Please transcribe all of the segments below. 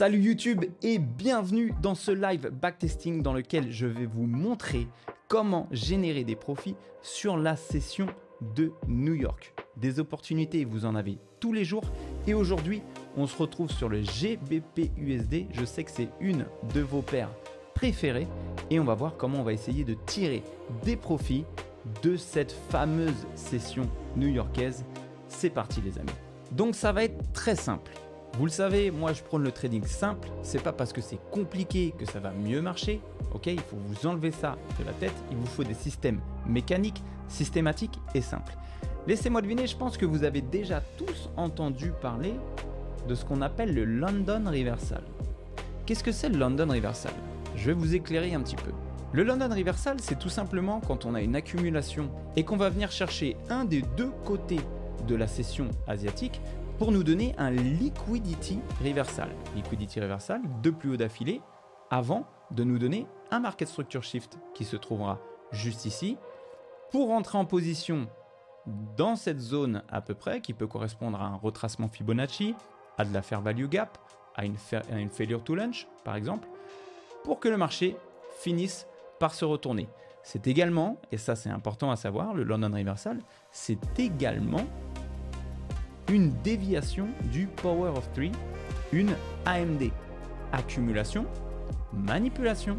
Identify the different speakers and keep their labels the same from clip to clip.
Speaker 1: Salut YouTube et bienvenue dans ce live backtesting dans lequel je vais vous montrer comment générer des profits sur la session de New York. Des opportunités, vous en avez tous les jours et aujourd'hui, on se retrouve sur le GBP/USD. Je sais que c'est une de vos paires préférées et on va voir comment on va essayer de tirer des profits de cette fameuse session new-yorkaise. C'est parti les amis. Donc ça va être très simple. Vous le savez, moi je prône le trading simple. C'est pas parce que c'est compliqué que ça va mieux marcher. Ok, il faut vous enlever ça de la tête. Il vous faut des systèmes mécaniques, systématiques et simples. Laissez-moi deviner, je pense que vous avez déjà tous entendu parler de ce qu'on appelle le London Reversal. Qu'est-ce que c'est le London Reversal? Je vais vous éclairer un petit peu. Le London Reversal, c'est tout simplement quand on a une accumulation et qu'on va venir chercher un des deux côtés de la session asiatique pour nous donner un Liquidity Reversal. Liquidity Reversal, deux plus hauts d'affilée, avant de nous donner un Market Structure Shift qui se trouvera juste ici, pour rentrer en position dans cette zone à peu près, qui peut correspondre à un retracement Fibonacci, à de la Fair Value Gap, à une Failure to Launch par exemple, pour que le marché finisse par se retourner. C'est également, et ça c'est important à savoir, le London Reversal, c'est également une déviation du Power of 3, une AMD. Accumulation, manipulation,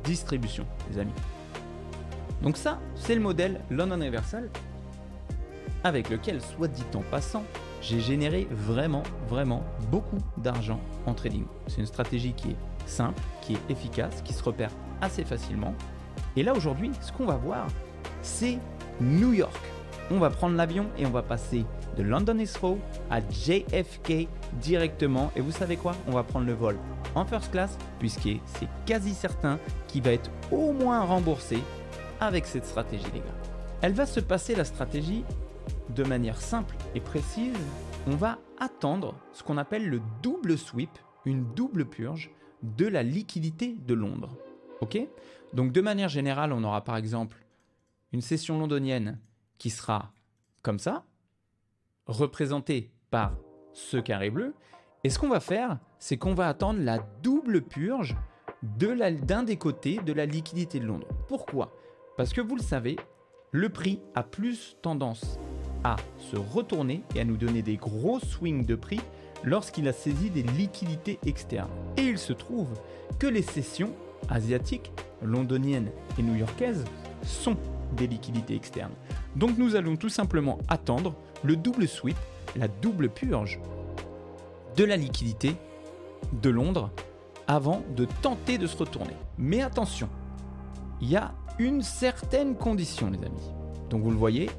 Speaker 1: distribution, les amis. Donc ça, c'est le modèle London Reversal avec lequel, soit dit en passant, j'ai généré vraiment beaucoup d'argent en trading. C'est une stratégie qui est simple, qui est efficace, qui se repère assez facilement. Et là, aujourd'hui, ce qu'on va voir, c'est New York. On va prendre l'avion et on va passer de London Heathrow à JFK directement. Et vous savez quoi? On va prendre le vol en first class puisque c'est quasi certain qu'il va être au moins remboursé avec cette stratégie, les gars. Elle va se passer, la stratégie, de manière simple et précise. On va attendre ce qu'on appelle le double sweep, une double purge de la liquidité de Londres. Ok? Donc de manière générale, on aura par exemple une session londonienne qui sera comme ça, représentée par ce carré bleu. Et ce qu'on va faire, c'est qu'on va attendre la double purge d'un des côtés de la liquidité de Londres. Pourquoi? Parce que vous le savez, le prix a plus tendance à se retourner et à nous donner des gros swings de prix lorsqu'il a saisi des liquidités externes. Et il se trouve que les sessions asiatiques, londoniennes et new-yorkaises sont des liquidités externes. Donc nous allons tout simplement attendre le double sweep, la double purge de la liquidité de Londres avant de tenter de se retourner. Mais attention, il y a une certaine condition les amis. Donc vous le voyez,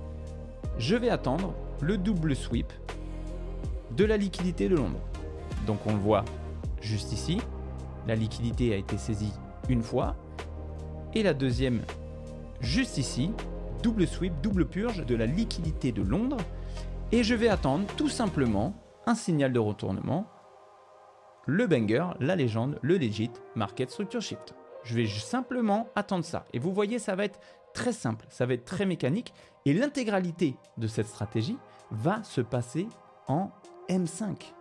Speaker 1: je vais attendre le double sweep de la liquidité de Londres. Donc on le voit juste ici, la liquidité a été saisie une fois et la deuxième juste ici, double sweep, double purge de la liquidité de Londres et je vais attendre tout simplement un signal de retournement, le banger, la légende, le legit Market Structure Shift. Je vais simplement attendre ça et vous voyez, ça va être très simple, ça va être très mécanique et l'intégralité de cette stratégie va se passer en M5.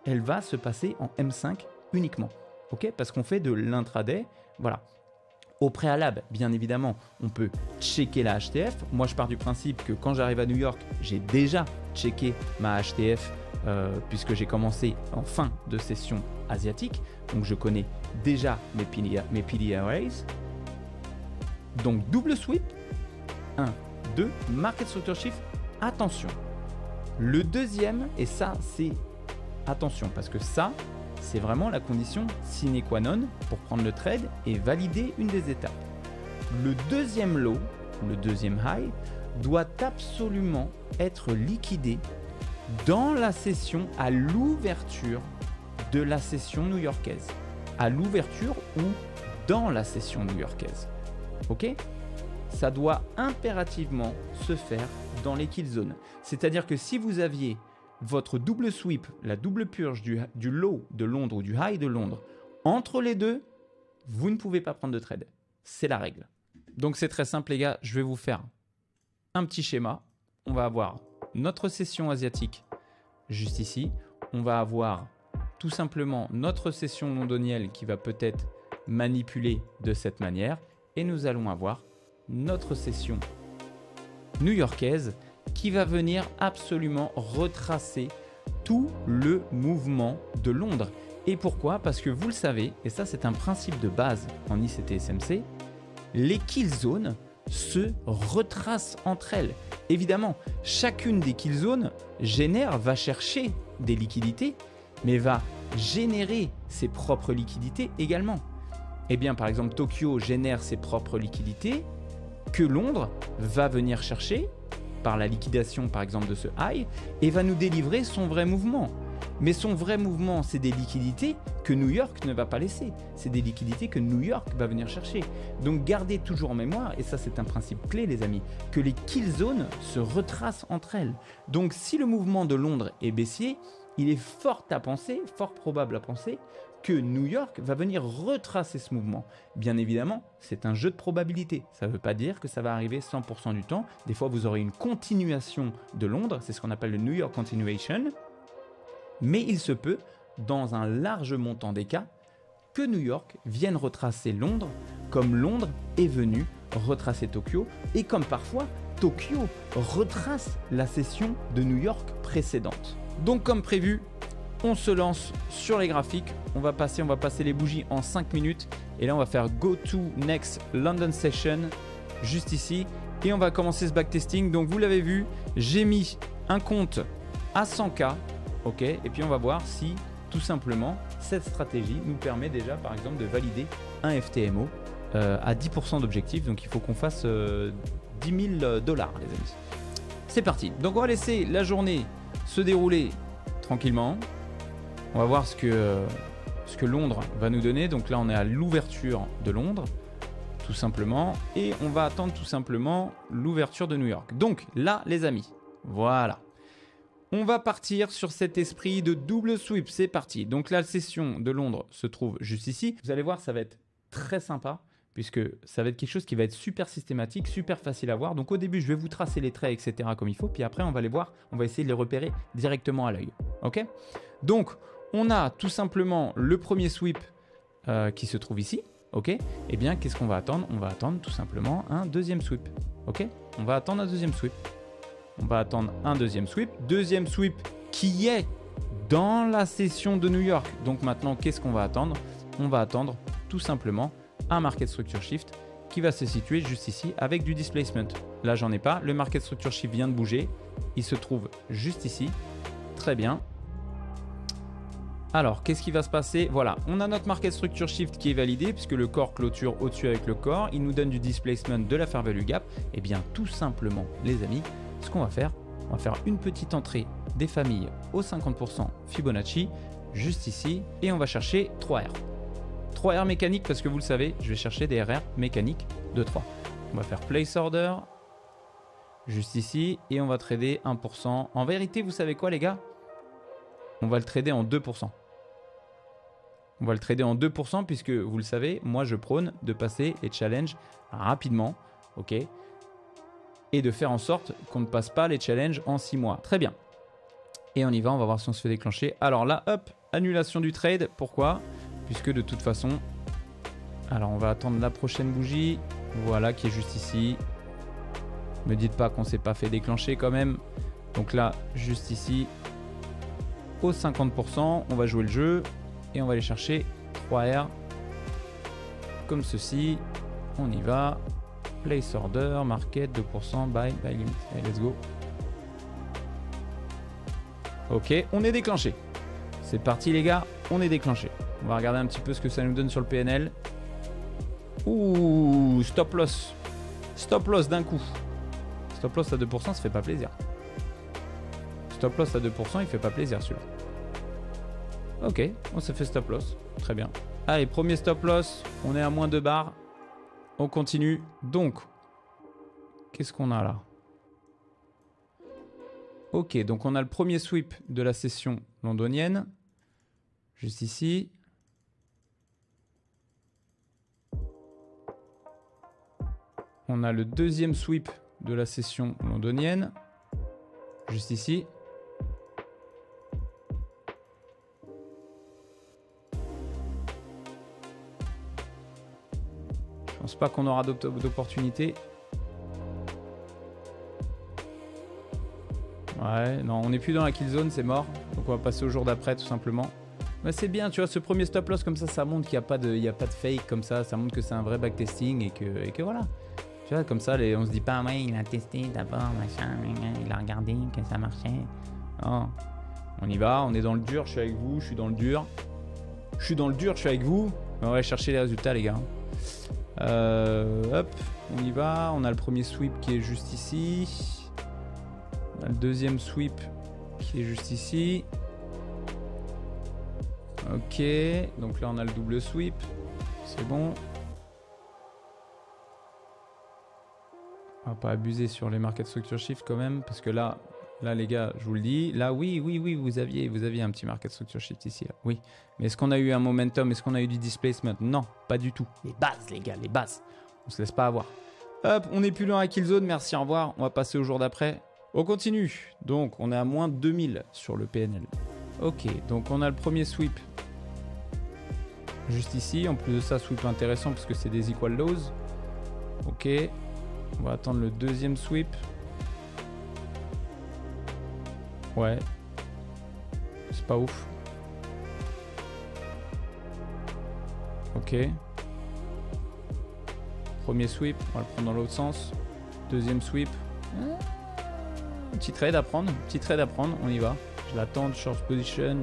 Speaker 1: Elle va se passer en M5 uniquement, ok? Parce qu'on fait de l'intraday, voilà. Au préalable, bien évidemment, on peut checker la HTF. Moi, je pars du principe que quand j'arrive à New York, j'ai déjà checké ma HTF puisque j'ai commencé en fin de session asiatique. Donc, je connais déjà mes PD arrays. Donc, double sweep. 1, 2, Market Structure Shift. Attention. Le deuxième, et ça, c'est attention parce que ça, c'est vraiment la condition sine qua non pour prendre le trade et valider une des étapes. Le deuxième low, le deuxième high, doit absolument être liquidé dans la session à l'ouverture de la session new-yorkaise. À l'ouverture ou dans la session new-yorkaise. Ok? Ça doit impérativement se faire dans les kill zones. C'est-à-dire que si vous aviez votre double sweep, la double purge du low de Londres ou du high de Londres, entre les deux, vous ne pouvez pas prendre de trade. C'est la règle. Donc c'est très simple les gars, je vais vous faire un petit schéma. On va avoir notre session asiatique juste ici. On va avoir tout simplement notre session londonienne qui va peut-être manipuler de cette manière. Et nous allons avoir notre session new-yorkaise qui va venir absolument retracer tout le mouvement de Londres. Et pourquoi? Parce que vous le savez, et ça c'est un principe de base en ICT-SMC, les kill zones se retracent entre elles. Évidemment, chacune des kill zones va chercher des liquidités, mais va générer ses propres liquidités également. Eh bien, par exemple, Tokyo génère ses propres liquidités que Londres va venir chercher par la liquidation, par exemple, de ce high et va nous délivrer son vrai mouvement. Mais son vrai mouvement, c'est des liquidités que New York ne va pas laisser. C'est des liquidités que New York va venir chercher. Donc, gardez toujours en mémoire, et ça c'est un principe clé les amis, que les kill zones se retracent entre elles. Donc, si le mouvement de Londres est baissier, il est fort probable à penser que New York va venir retracer ce mouvement. Bien évidemment, c'est un jeu de probabilité. Ça ne veut pas dire que ça va arriver 100% du temps. Des fois, vous aurez une continuation de Londres, c'est ce qu'on appelle le New York Continuation. Mais il se peut, dans un large montant des cas, que New York vienne retracer Londres, comme Londres est venu retracer Tokyo, et comme parfois Tokyo retrace la session de New York précédente. Donc comme prévu, on se lance sur les graphiques, on va passer les bougies en 5 minutes, et là on va faire Go to Next London Session, juste ici, et on va commencer ce backtesting. Donc vous l'avez vu, j'ai mis un compte à 100K, ok, et puis on va voir si tout simplement cette stratégie nous permet déjà par exemple de valider un FTMO à 10% d'objectif. Donc il faut qu'on fasse 10 000 $ les amis. C'est parti. Donc on va laisser la journée se dérouler tranquillement. On va voir ce que Londres va nous donner. Donc là on est à l'ouverture de Londres tout simplement, et on va attendre tout simplement l'ouverture de New York. Donc là les amis, voilà. On va partir sur cet esprit de double sweep, c'est parti. Donc la session de Londres se trouve juste ici. Vous allez voir, ça va être très sympa puisque ça va être quelque chose qui va être super systématique, super facile à voir. Donc au début, je vais vous tracer les traits, etc. comme il faut. Puis après, on va les voir, on va essayer de les repérer directement à l'œil. Ok? Donc, on a tout simplement le premier sweep qui se trouve ici. Ok? Eh bien, qu'est-ce qu'on va attendre? On va attendre tout simplement un deuxième sweep. Ok? On va attendre un deuxième sweep. On va attendre un deuxième sweep qui est dans la session de New York. Donc maintenant, qu'est-ce qu'on va attendre? On va attendre tout simplement un Market Structure Shift qui va se situer juste ici avec du displacement. Là, j'en ai pas. Le Market Structure Shift vient de bouger. Il se trouve juste ici. Très bien. Alors, qu'est-ce qui va se passer? Voilà, on a notre Market Structure Shift qui est validé puisque le corps clôture au-dessus avec le corps. Il nous donne du displacement de la Fair Value Gap. Et bien, tout simplement, les amis, ce qu'on va faire une petite entrée des familles au 50% Fibonacci, juste ici, et on va chercher 3R. 3R mécaniques parce que vous le savez, je vais chercher des RR mécaniques de 3. On va faire Place Order, juste ici, et on va trader 1%. En vérité, vous savez quoi les gars? On va le trader en 2%. On va le trader en 2% puisque vous le savez, moi je prône de passer les challenges rapidement, ok, et de faire en sorte qu'on ne passe pas les challenges en 6 mois. Très bien. Et on y va, on va voir si on se fait déclencher. Alors là, hop, annulation du trade. Pourquoi? Puisque de toute façon, alors on va attendre la prochaine bougie, voilà, qui est juste ici. Me dites pas qu'on s'est pas fait déclencher quand même. Donc là, juste ici, au 50%, on va jouer le jeu et on va aller chercher 3R comme ceci. On y va. Place order, market, 2%, buy limit. Allez, let's go. Ok, on est déclenché. C'est parti les gars, on est déclenché. On va regarder un petit peu ce que ça nous donne sur le PNL. Ouh, stop loss. Stop loss d'un coup. Stop loss à 2%, ça fait pas plaisir. Stop loss à 2%, il fait pas plaisir celui-là. Ok, on s'est fait stop loss. Très bien. Allez, premier stop loss. On est à moins 2 barres. On continue. Donc, qu'est-ce qu'on a là? Ok, donc on a le premier sweep de la session londonienne. Juste ici. On a le deuxième sweep de la session londonienne. Juste ici. pas qu'on aura d'opportunités. Ouais, non, on n'est plus dans la kill zone, c'est mort. Donc on va passer au jour d'après tout simplement. Mais c'est bien, tu vois, ce premier stop loss comme ça montre qu'il n'y a pas de fake comme ça. Ça montre que c'est un vrai backtesting et que voilà. Tu vois, comme ça, on se dit pas, ouais, il a testé d'abord, machin, il a regardé que ça marchait. Non, on y va, on est dans le dur, je suis avec vous, je suis dans le dur. Je suis dans le dur, je suis avec vous. On va aller chercher les résultats, les gars. Hop, on y va. On a le premier sweep qui est juste ici. On a le deuxième sweep qui est juste ici. Ok, donc là on a le double sweep. C'est bon. On va pas abuser sur les market structure shift quand même, parce que là les gars, je vous le dis, là oui, vous aviez un petit market structure shift ici, là, oui. Mais est-ce qu'on a eu un momentum, est-ce qu'on a eu du displacement? Non, pas du tout. Les bases, les gars, les bases. On se laisse pas avoir. Hop, on n'est plus dans la kill zone, merci, au revoir. On va passer au jour d'après. On continue. Donc, on est à moins 2000 sur le PNL. Ok, donc on a le premier sweep. Juste ici, en plus de ça, sweep intéressant parce que c'est des equal lows. Ok, on va attendre le deuxième sweep. Ouais, c'est pas ouf. Ok. Premier sweep, on va le prendre dans l'autre sens. Deuxième sweep. Petit trade à prendre, on y va. Je l'attends, short position.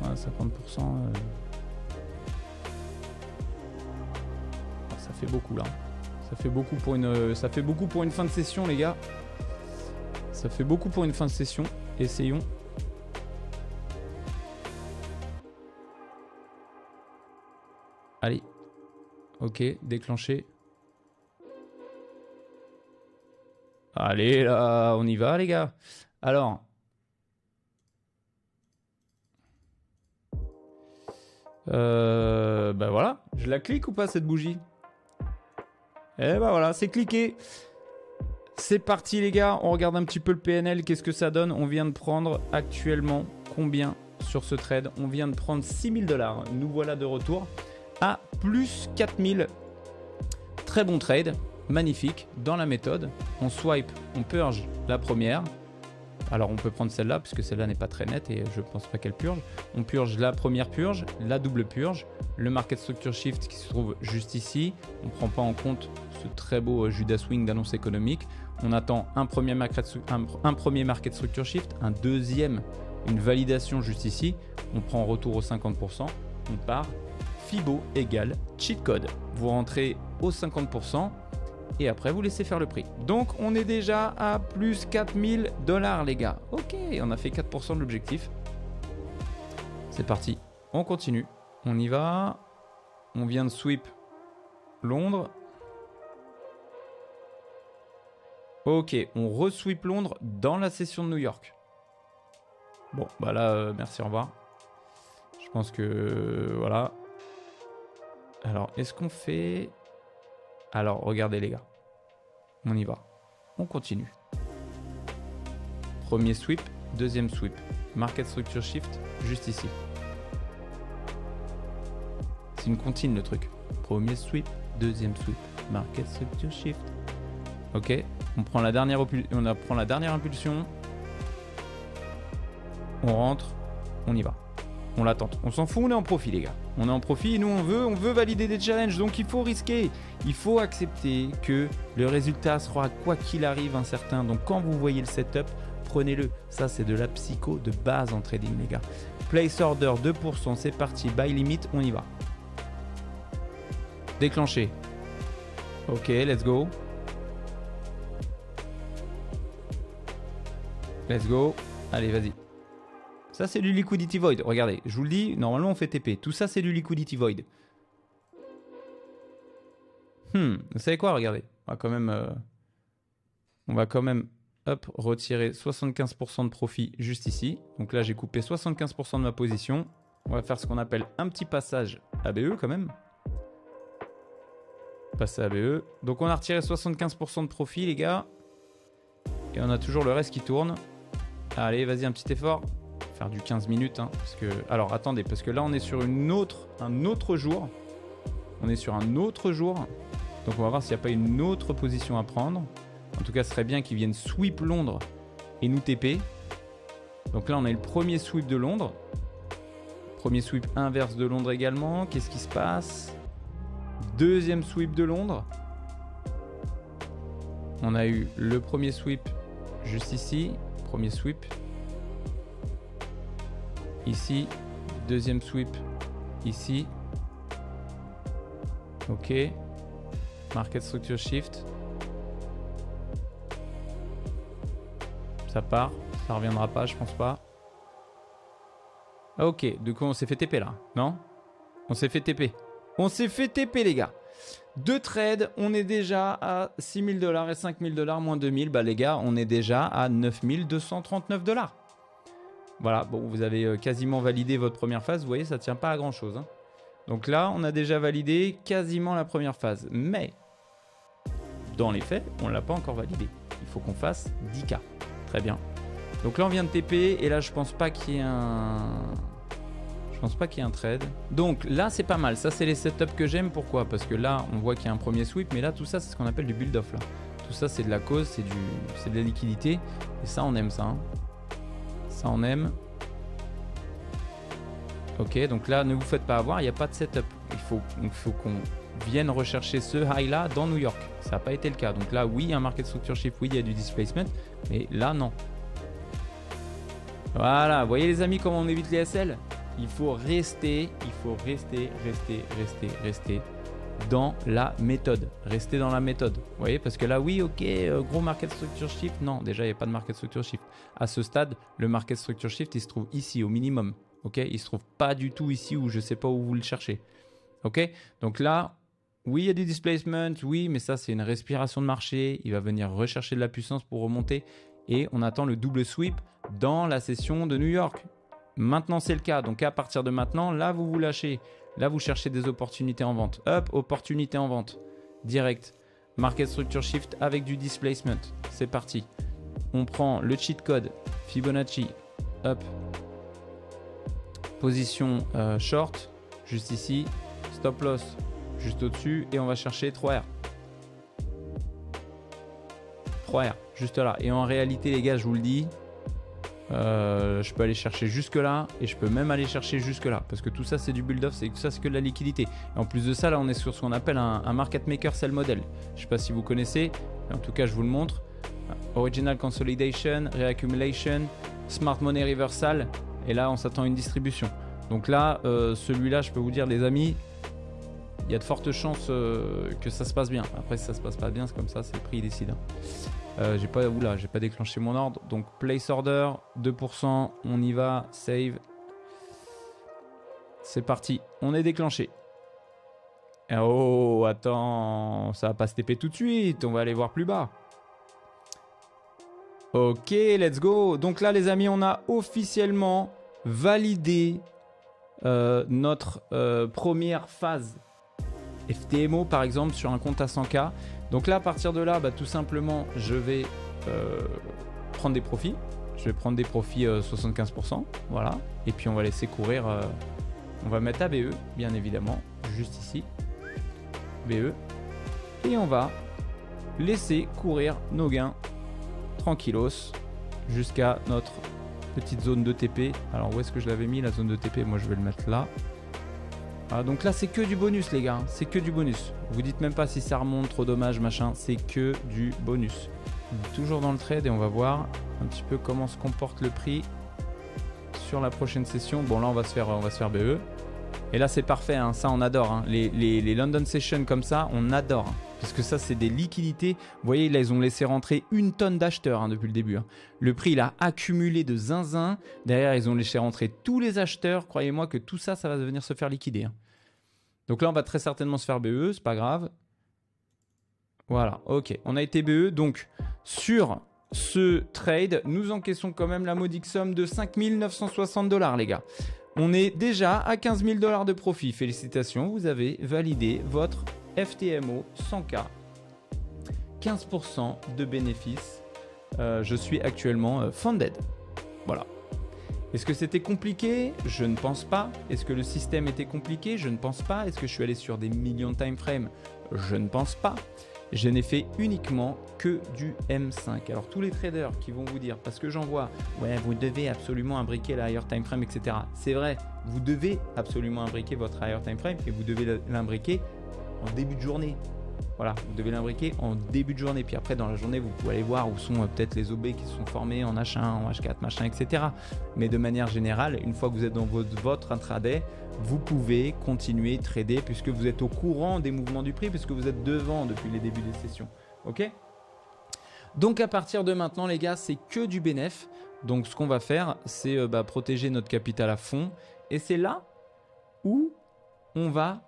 Speaker 1: Ouais, 50%. Ça fait beaucoup là. Ça fait beaucoup pour une fin de session, les gars. Ça fait beaucoup pour une fin de session. Essayons. Allez. Ok, déclenché. Allez, là, on y va, les gars. Alors. Bah voilà. Je la clique ou pas, cette bougie? Eh bah voilà, c'est cliqué. C'est parti, les gars. On regarde un petit peu le PNL. Qu'est-ce que ça donne? On vient de prendre actuellement combien sur ce trade? On vient de prendre 6000 $. Nous voilà de retour à plus 4000. Très bon trade. Magnifique. Dans la méthode, on swipe, on purge la première. Alors on peut prendre celle-là puisque celle-là n'est pas très nette et je pense pas qu'elle purge. On purge la première purge, la double purge, le market structure shift qui se trouve juste ici. On prend pas en compte ce très beau Judas Swing d'annonce économique. On attend un premier market structure shift, un deuxième, une validation juste ici. On prend en retour aux 50%. On part Fibo égale cheat code. Vous rentrez aux 50%. Et après, vous laissez faire le prix. Donc, on est déjà à plus 4000 $, les gars. Ok, on a fait 4% de l'objectif. C'est parti. On continue. On y va. On vient de sweep Londres. Ok, on re-sweep Londres dans la session de New York. Bon, bah là, merci, au revoir. Je pense que... voilà. Alors, est-ce qu'on fait... Alors, regardez les gars, on y va, on continue. Premier sweep, deuxième sweep, market structure shift, juste ici. C'est une comptine le truc. Premier sweep, deuxième sweep, market structure shift. Ok, on prend la dernière impulsion, on rentre, on y va. On l'attend. On s'en fout, on est en profit, les gars. On est en profit et nous, on veut valider des challenges. Donc, il faut risquer. Il faut accepter que le résultat sera, quoi qu'il arrive, incertain. Donc, quand vous voyez le setup, prenez-le. Ça, c'est de la psycho de base en trading, les gars. Place order 2%, c'est parti. Buy limit, on y va. Déclenché. Ok, let's go. Let's go. Allez, vas-y. Ça, c'est du liquidity void. Regardez, je vous le dis, normalement, on fait TP. Tout ça, c'est du liquidity void. Vous savez quoi? Regardez. On va quand même hop, retirer 75% de profit juste ici. Donc là, j'ai coupé 75% de ma position. On va faire ce qu'on appelle un petit passage ABE quand même. Passer ABE. Donc, on a retiré 75% de profit, les gars. Et on a toujours le reste qui tourne. Allez, vas-y, un petit effort. Faire du 15 minutes, hein, parce que... Alors, attendez, parce que là, on est sur un autre jour. On est sur un autre jour. Donc on va voir s'il n'y a pas une autre position à prendre. En tout cas, ce serait bien qu'ils viennent sweep Londres et nous TP. Donc là, on a le premier sweep de Londres. Premier sweep inverse de Londres également. Qu'est-ce qui se passe? Deuxième sweep de Londres. On a eu le premier sweep juste ici. Premier sweep. Ici. Deuxième sweep ici. Ok. Market structure shift. Ça part. Ça reviendra pas, je pense pas. Ok. Du coup, on s'est fait TP là. Non? On s'est fait TP. On s'est fait TP, les gars. Deux trades. On est déjà à 6 000 $ et 5 000 $ moins 2 000. Bah, les gars, on est déjà à 9 239 $. Voilà. Bon, vous avez quasiment validé votre première phase. Vous voyez, ça tient pas à grand chose. Hein. Donc là, on a déjà validé quasiment la première phase. Mais, dans les faits, on ne l'a pas encore validé. Il faut qu'on fasse 10K. Très bien. Donc là, on vient de TP. Et là, je pense pas qu'il y ait un... Je pense pas qu'il y ait un trade. Donc là, c'est pas mal. Ça, c'est les setups que j'aime. Pourquoi? Parce que là, on voit qu'il y a un premier sweep. Mais là, tout ça, c'est ce qu'on appelle du build-off. Là. Tout ça, c'est de la cause. C'est de la liquidité. Et ça, on aime ça. Hein. Ça, on aime. Ok, donc là, ne vous faites pas avoir, il n'y a pas de setup. Il faut qu'on vienne rechercher ce high-là dans New York. Ça n'a pas été le cas. Donc là, oui, il y a un market structure shift, oui, il y a du displacement. Mais là, non. Voilà, vous voyez les amis comment on évite les SL? Il faut rester dans la méthode. Rester dans la méthode. Vous voyez, parce que là, oui, ok, gros market structure shift. Non, déjà, il n'y a pas de market structure shift. À ce stade, le market structure shift, il se trouve ici, au minimum. Ok, il se trouve pas du tout ici où je sais pas où vous le cherchez. Ok, donc là, oui, il y a du displacement, oui, mais ça, c'est une respiration de marché. Il va venir rechercher de la puissance pour remonter. Et on attend le double sweep dans la session de New York. Maintenant, c'est le cas. Donc, à partir de maintenant, là, vous vous lâchez. Là, vous cherchez des opportunités en vente. Hop, opportunité en vente. Direct. Market structure shift avec du displacement. C'est parti. On prend le cheat code Fibonacci. Hop. Position short. Juste ici. Stop loss. Juste au-dessus. Et on va chercher 3R. 3R. Juste là. Et en réalité, les gars, je vous le dis. Je peux aller chercher jusque là et je peux même aller chercher jusque là parce que tout ça c'est du build-off, tout ça c'est que de la liquidité. Et en plus de ça, là on est sur ce qu'on appelle un market maker sell model. Je sais pas si vous connaissez, mais en tout cas je vous le montre. Original consolidation, reaccumulation, smart money reversal, et là on s'attend à une distribution. Donc là celui-là, je peux vous dire les amis, il y a de fortes chances que ça se passe bien. Après si ça se passe pas bien, c'est comme ça, c'est le prix décide. J'ai pas déclenché mon ordre. Donc place order 2%, on y va, save. C'est parti, on est déclenché. Oh attends, ça va pas se TP tout de suite, on va aller voir plus bas. Ok, let's go. Donc là les amis, on a officiellement validé notre première phase FTMO par exemple sur un compte à 100K. Donc là, à partir de là, tout simplement, je vais prendre des profits. Je vais prendre des profits 75%. Voilà. Et puis, on va laisser courir. On va mettre ABE, bien évidemment, juste ici. BE. Et on va laisser courir nos gains tranquillos jusqu'à notre petite zone de TP. Alors, où est-ce que je l'avais mis, la zone de TP? Moi, je vais le mettre là. Ah, donc là c'est que du bonus les gars, c'est que du bonus. Vous dites même pas si ça remonte, trop dommage machin, c'est que du bonus. Donc, toujours dans le trade et on va voir un petit peu comment se comporte le prix sur la prochaine session. Bon là on va se faire BE. Et là c'est parfait, hein, ça on adore. Hein. Les London Sessions comme ça, on adore. Hein, parce que ça c'est des liquidités. Vous voyez là ils ont laissé rentrer 1 tonne d'acheteurs hein, depuis le début. Hein. Le prix il a accumulé de zinzin. Derrière ils ont laissé rentrer tous les acheteurs. Croyez-moi que tout ça, ça va venir se faire liquider. Hein. Donc là on va très certainement se faire BE, c'est pas grave. Voilà, ok. On a été BE. Donc sur ce trade, nous encaissons quand même la modique somme de 5 960 $ les gars. On est déjà à 15 000 $ de profit. Félicitations, vous avez validé votre FTMO 100K. 15% de bénéfices. Je suis actuellement funded. Voilà. Est-ce que c'était compliqué? Je ne pense pas. Est-ce que le système était compliqué? Je ne pense pas. Est-ce que je suis allé sur des millions de time frames? Je ne pense pas. Je n'ai fait uniquement que du M5. Alors tous les traders qui vont vous dire, parce que j'en vois, ouais, vous devez absolument imbriquer la higher time frame, etc. C'est vrai, vous devez absolument imbriquer votre higher time frame et vous devez l'imbriquer en début de journée. Voilà, vous devez l'imbriquer en début de journée. Puis après, dans la journée, vous pouvez aller voir où sont peut-être les OB qui se sont formés en H1, en H4, machin, etc. Mais de manière générale, une fois que vous êtes dans votre intraday, vous pouvez continuer trader puisque vous êtes au courant des mouvements du prix, puisque vous êtes devant depuis les débuts des sessions. Ok? Donc à partir de maintenant, les gars, c'est que du bénéf. Donc ce qu'on va faire, c'est protéger notre capital à fond. Et c'est là où on va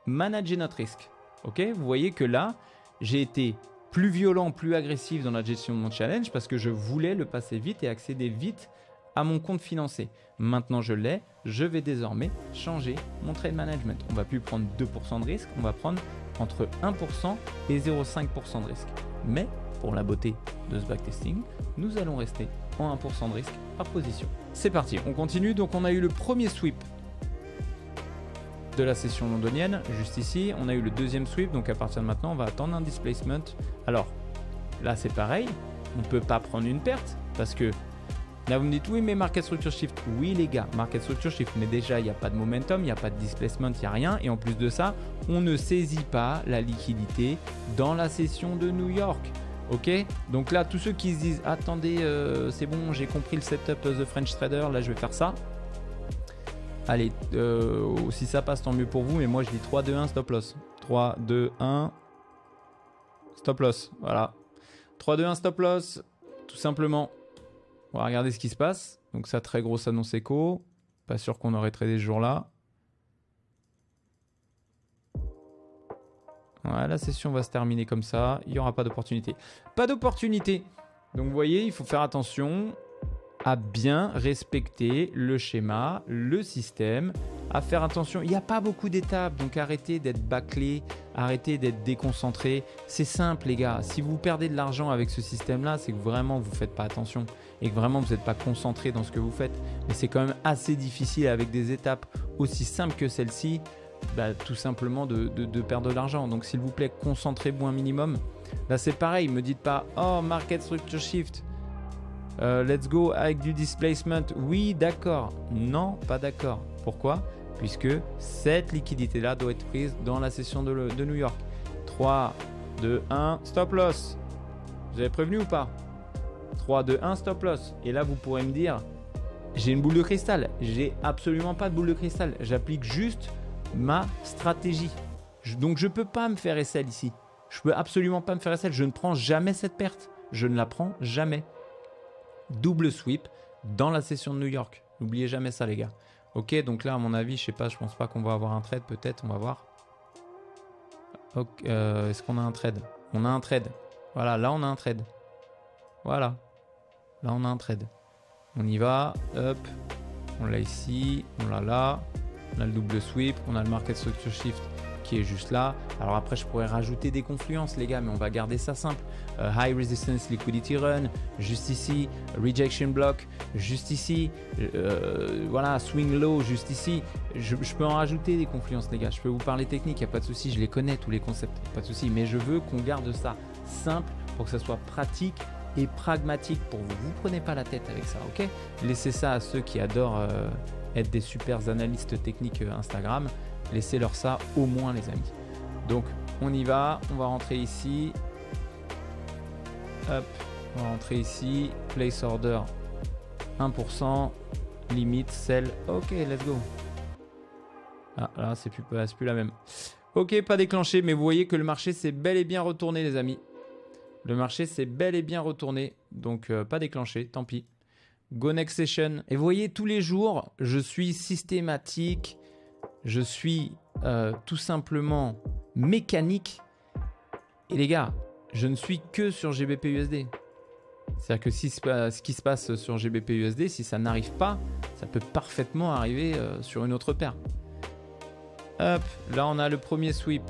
Speaker 1: manager notre risque. Ok, vous voyez que là, j'ai été plus violent, plus agressif dans la gestion de mon challenge parce que je voulais le passer vite et accéder vite à mon compte financier. Maintenant, je l'ai. Je vais désormais changer mon trade management. On ne va plus prendre 2% de risque. On va prendre entre 1% et 0,5% de risque. Mais pour la beauté de ce backtesting, nous allons rester en 1% de risque par position. C'est parti, on continue. Donc, on a eu le premier sweep de la session londonienne, juste ici. On a eu le deuxième sweep, donc à partir de maintenant, on va attendre un displacement. Alors, là, c'est pareil. On ne peut pas prendre une perte parce que là, vous me dites, oui, mais market structure shift. Oui, les gars, market structure shift. Mais déjà, il n'y a pas de momentum, il n'y a pas de displacement, il n'y a rien. Et en plus de ça, on ne saisit pas la liquidité dans la session de New York. Ok, donc là, tous ceux qui se disent, attendez, c'est bon, j'ai compris le setup The French Trader, là, je vais faire ça. Allez, si ça passe, tant mieux pour vous. Mais moi, je dis 3, 2, 1, stop loss. 3, 2, 1, stop loss. Voilà. 3, 2, 1, stop loss. Tout simplement. On va regarder ce qui se passe. Donc ça, très grosse annonce écho. Pas sûr qu'on aurait tradé ce jour-là. Voilà, la session va se terminer comme ça. Il n'y aura pas d'opportunité. Pas d'opportunité. Donc vous voyez, il faut faire attention à bien respecter le schéma, le système, à faire attention. Il n'y a pas beaucoup d'étapes, donc arrêtez d'être bâclé, arrêtez d'être déconcentré. C'est simple les gars, si vous perdez de l'argent avec ce système-là, c'est que vraiment vous ne faites pas attention et que vraiment vous n'êtes pas concentré dans ce que vous faites. Mais c'est quand même assez difficile avec des étapes aussi simples que celle-ci, tout simplement de perdre de l'argent. Donc s'il vous plaît, concentrez-vous un minimum. Là c'est pareil, ne me dites pas « Oh, market structure shift ». Let's go avec du displacement. Oui, d'accord. Non, pas d'accord. Pourquoi? Puisque cette liquidité-là doit être prise dans la session de New York. 3, 2, 1, stop loss. Vous avez prévenu ou pas? 3, 2, 1, stop loss. Et là, vous pourrez me dire, j'ai une boule de cristal. J'ai absolument pas de boule de cristal. J'applique juste ma stratégie. Donc, je ne peux pas me faire SL ici. Je ne peux absolument pas me faire SL. Je ne prends jamais cette perte. Je ne la prends jamais. Double sweep dans la session de New York. N'oubliez jamais ça les gars. Ok, donc là à mon avis, je sais pas, je pense pas qu'on va avoir un trade, peut-être, on va voir. Okay, est-ce qu'on a un trade? On a un trade. Voilà, là on a un trade. Voilà. Là on a un trade. On y va, hop. On l'a ici, on l'a là. On a le double sweep, on a le market structure shift qui est juste là. Alors après, je pourrais rajouter des confluences, les gars, mais on va garder ça simple. High resistance liquidity run, juste ici. Rejection block, juste ici. Voilà, swing low, juste ici. Je peux en rajouter des confluences, les gars. Je peux vous parler technique, il n'y a pas de souci. Je les connais, tous les concepts, pas de souci. Mais je veux qu'on garde ça simple pour que ça soit pratique et pragmatique pour vous. Vous ne prenez pas la tête avec ça, ok? Laissez ça à ceux qui adorent être des super analystes techniques Instagram. Laissez-leur ça au moins les amis. Donc on y va, on va rentrer ici. Hop, on va rentrer ici. Place order 1%. Limite, sell. Ok, let's go. Ah là, c'est plus la même. Ok, pas déclenché, mais vous voyez que le marché s'est bel et bien retourné les amis. Le marché s'est bel et bien retourné. Donc pas déclenché, tant pis. Go next session. Et vous voyez, tous les jours, je suis systématique. Je suis tout simplement mécanique. Et les gars, je ne suis que sur GBP USD. C'est-à-dire que si ce qui se passe sur GBP USD, si ça n'arrive pas, ça peut parfaitement arriver sur une autre paire. Hop, là on a le premier sweep.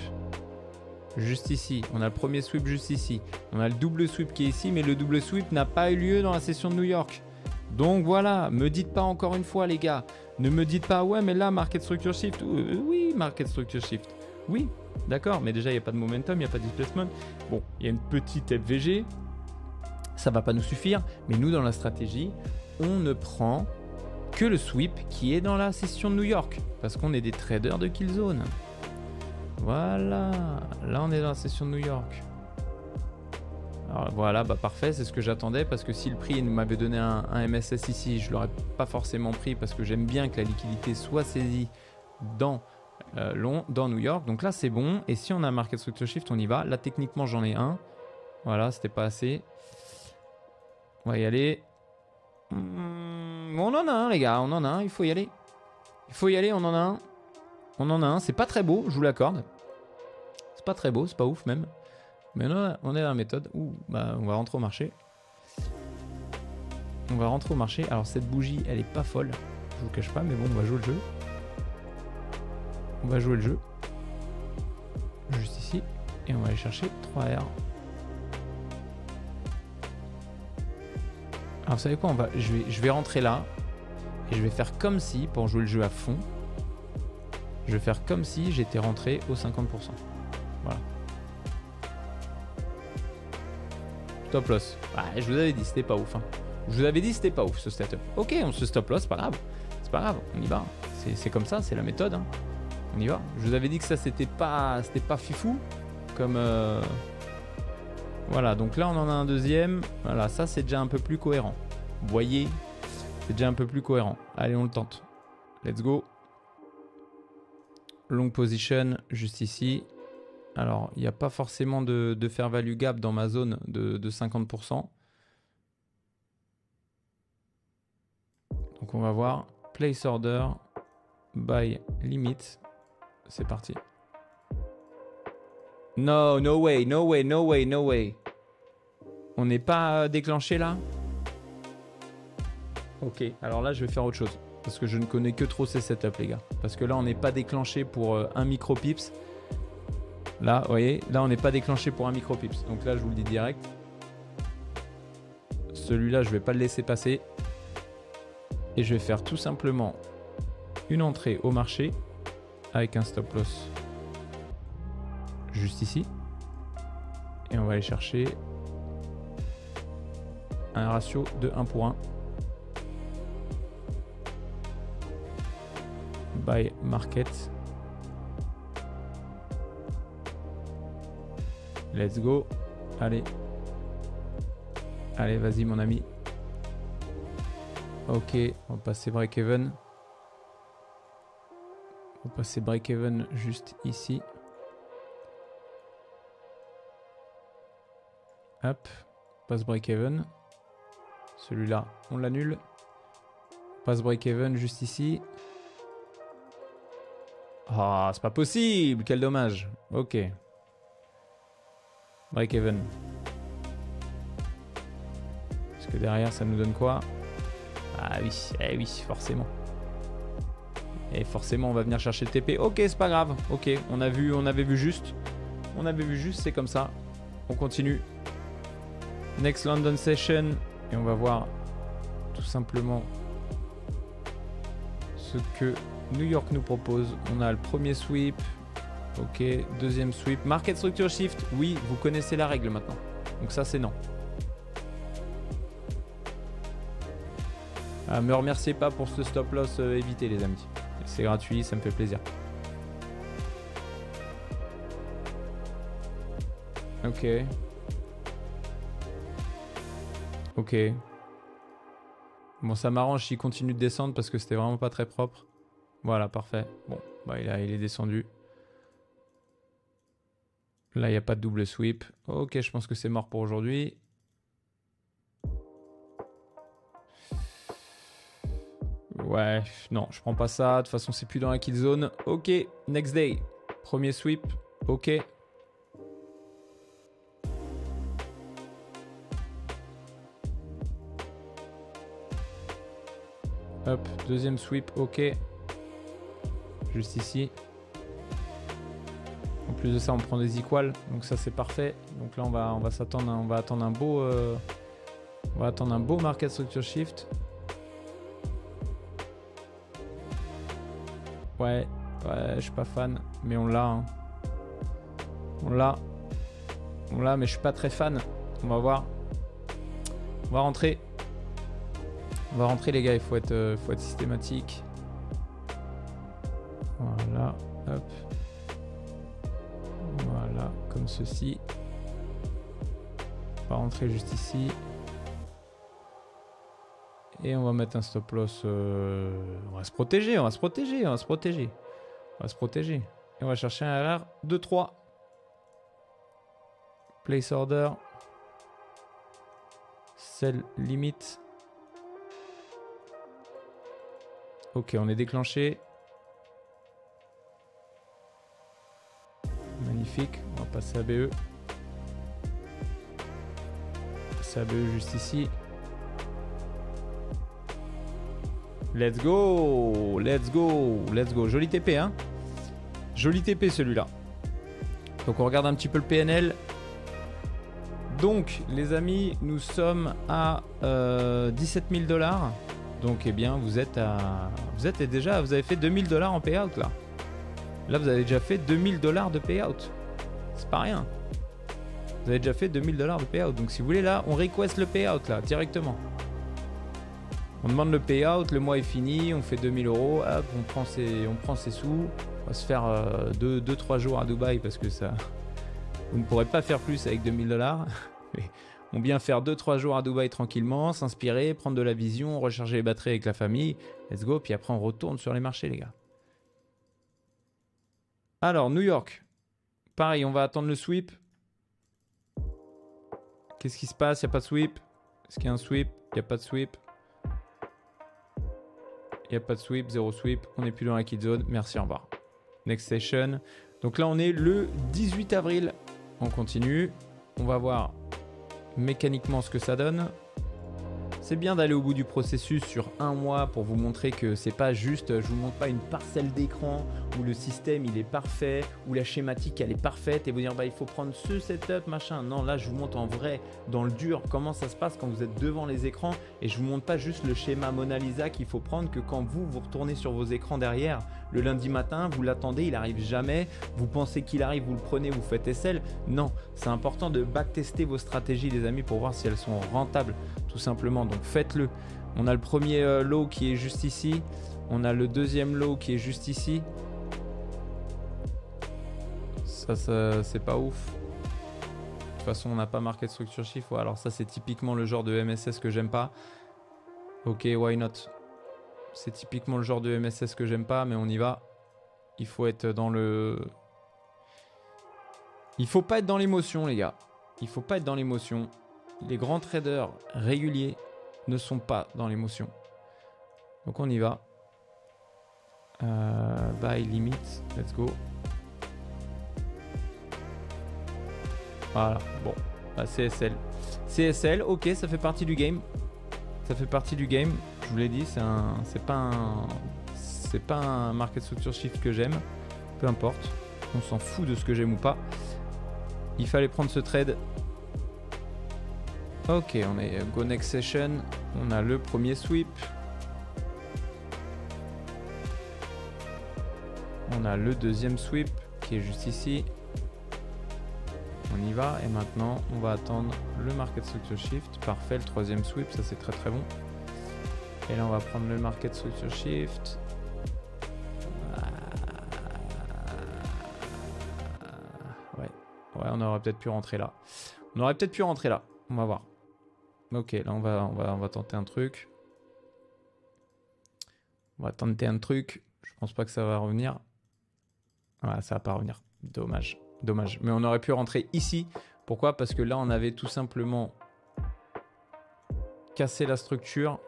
Speaker 1: Juste ici. On a le premier sweep juste ici. On a le double sweep qui est ici, mais le double sweep n'a pas eu lieu dans la session de New York. Donc voilà, me dites pas encore une fois les gars, ne me dites pas ouais mais là market structure shift, oui market structure shift, oui d'accord, mais déjà il n'y a pas de momentum, il n'y a pas de displacement, bon il y a une petite FVG, ça va pas nous suffire, mais nous dans la stratégie, on ne prend que le sweep qui est dans la session de New York, parce qu'on est des traders de kill zone. Voilà, là on est dans la session de New York. Alors voilà, bah parfait, c'est ce que j'attendais parce que si le prix m'avait donné un MSS ici, je ne l'aurais pas forcément pris parce que j'aime bien que la liquidité soit saisie dans New York. Donc là c'est bon, et si on a un market structure shift, on y va. Là techniquement j'en ai un. Voilà, c'était pas assez. On va y aller. On en a un les gars, on en a un, il faut y aller. Il faut y aller, on en a un. On en a un, c'est pas très beau, je vous l'accorde. C'est pas très beau, c'est pas ouf même. Mais on est dans la méthode. Ouh, bah on va rentrer au marché. On va rentrer au marché. Alors cette bougie, elle est pas folle. Je vous cache pas, mais bon, on va jouer le jeu. On va jouer le jeu. Juste ici. Et on va aller chercher 3R. Alors vous savez quoi, je vais rentrer là. Et je vais faire comme si, pour jouer le jeu à fond, je vais faire comme si j'étais rentré au 50%. Voilà. Stop loss. Ah, je vous avais dit, c'était pas ouf. Hein. Je vous avais dit, c'était pas ouf ce setup. Ok, on se stop loss, c'est pas grave. C'est pas grave, on y va. C'est comme ça, c'est la méthode. Hein. On y va. Je vous avais dit que ça, c'était pas fifou. Comme. Voilà, donc là, on en a un deuxième. Voilà, ça, c'est déjà un peu plus cohérent. Vous voyez, c'est déjà un peu plus cohérent. Allez, on le tente. Let's go. Long position, juste ici. Alors, il n'y a pas forcément de fair value gap dans ma zone de 50%. Donc, on va voir. Place order, buy limit. C'est parti. No, no way, no way, no way, no way. On n'est pas déclenché là? Ok, alors là, je vais faire autre chose. Parce que je ne connais que trop ces setups, les gars. Parce que là, on n'est pas déclenché pour un micro pips. Là, vous voyez, là, on n'est pas déclenché pour un micro pips. Donc là, je vous le dis direct. Celui-là, je ne vais pas le laisser passer. Et je vais faire tout simplement une entrée au marché avec un stop loss juste ici. Et on va aller chercher un ratio de 1 pour 1. Buy market. Let's go. Allez. Allez, vas-y mon ami. Ok, on va passer break-even. On va passer break-even juste ici. Hop, passe break-even. Celui-là, on l'annule. Passe break-even juste ici. Ah, c'est pas possible, quel dommage. Ok. Break-even. Parce que derrière, ça nous donne quoi? Ah oui, eh oui, forcément. Et forcément, on va venir chercher le TP. Ok, c'est pas grave. Ok, on avait vu juste. On avait vu juste, c'est comme ça. On continue. Next London Session. Et on va voir tout simplement ce que New York nous propose. On a le premier sweep. Ok, deuxième sweep. Market Structure Shift. Oui, vous connaissez la règle maintenant. Donc ça, c'est non. Ah, me remerciez pas pour ce stop loss évité, les amis. C'est gratuit, ça me fait plaisir. Ok. Ok. Bon, ça m'arrange s'il continue de descendre parce que c'était vraiment pas très propre. Voilà, parfait. Bon, bah il est descendu. Là, il n'y a pas de double sweep. Ok, je pense que c'est mort pour aujourd'hui. Ouais, non, je prends pas ça. De toute façon, c'est plus dans la kill zone. Ok, next day. Premier sweep. Ok. Hop, deuxième sweep. Ok. Juste ici. En plus de ça, on prend des equals. Donc ça, c'est parfait. Donc là, on va s'attendre, on va attendre un beau market structure shift. Ouais, je suis pas fan, mais on l'a. Hein. On l'a, mais je suis pas très fan. On va voir. On va rentrer. Les gars, il faut être systématique. Voilà, hop. Voilà, comme ceci. On va rentrer juste ici. Et on va mettre un stop loss. On va se protéger. Et on va chercher un RR 2-3. Place order. Sell limit. Ok, on est déclenché. Magnifique. On va passer à BE. Passer à BE juste ici. Let's go. Joli TP, hein. Joli TP celui-là. Donc on regarde un petit peu le PNL. Donc les amis, nous sommes à 17 000 $. Donc eh bien vous avez fait 2000 $ en payout là. Là vous avez déjà fait 2000 $ de payout. C'est pas rien. Vous avez déjà fait 2000 $ de payout. Donc si vous voulez là, on request le payout là directement. On demande le payout, le mois est fini, on fait 2000 €, hop, on prend ses sous. On va se faire 2-3 jours à Dubaï parce que ça, vous ne pourrez pas faire plus avec 2000 $. Mais on bien faire 2-3 jours à Dubaï tranquillement, s'inspirer, prendre de la vision, recharger les batteries avec la famille. Let's go, puis après on retourne sur les marchés les gars. Alors, New York. Pareil, on va attendre le sweep. Qu'est-ce qui se passe? Il n'y a pas de sweep. Est-ce qu'il y a un sweep? Il n'y a pas de sweep. Il n'y a pas de sweep, zéro sweep. On n'est plus dans la kill zone. Merci, au revoir. Next session. Donc là, on est le 18 avril. On continue. On va voir mécaniquement ce que ça donne. C'est bien d'aller au bout du processus sur un mois pour vous montrer que c'est pas juste, je vous montre pas une parcelle d'écran où le système il est parfait, où la schématique elle est parfaite et vous dire bah il faut prendre ce setup machin. Non, là je vous montre en vrai, dans le dur, comment ça se passe quand vous êtes devant les écrans et je vous montre pas juste le schéma Mona Lisa qu'il faut prendre, que quand vous retournez sur vos écrans derrière le lundi matin, vous l'attendez, il arrive jamais, vous pensez qu'il arrive, vous le prenez, vous faites SL. Non, c'est important de backtester vos stratégies les amis pour voir si elles sont rentables tout simplement. Donc faites-le. On a le premier low qui est juste ici. On a le deuxième low qui est juste ici. Ça c'est pas ouf. De toute façon, on n'a pas marqué de structure shift. Ouais, alors ça, c'est typiquement le genre de MSS que j'aime pas. Ok, why not? C'est typiquement le genre de MSS que j'aime pas, mais on y va. Il faut être dans le... Il faut pas être dans l'émotion, les gars. Il faut pas être dans l'émotion. Les grands traders réguliers ne sont pas dans l'émotion. Donc on y va. Buy limit, let's go. Voilà, bon, bah, CSL. CSL, ok, ça fait partie du game. Ça fait partie du game. Je vous l'ai dit, c'est pas un market structure shift que j'aime. Peu importe, on s'en fout de ce que j'aime ou pas. Il fallait prendre ce trade. Ok, on est go next session. On a le premier sweep. On a le deuxième sweep qui est juste ici. On y va et maintenant on va attendre le market structure shift. Parfait, le troisième sweep, ça c'est très très bon. Et là on va prendre le market structure shift. Ouais, on aurait peut-être pu rentrer là. On va voir. Ok, là on va tenter un truc. Je pense pas que ça va revenir. Ouais, ça va pas revenir. Dommage. Mais on aurait pu rentrer ici. Pourquoi? Parce que là, on avait tout simplement cassé la structure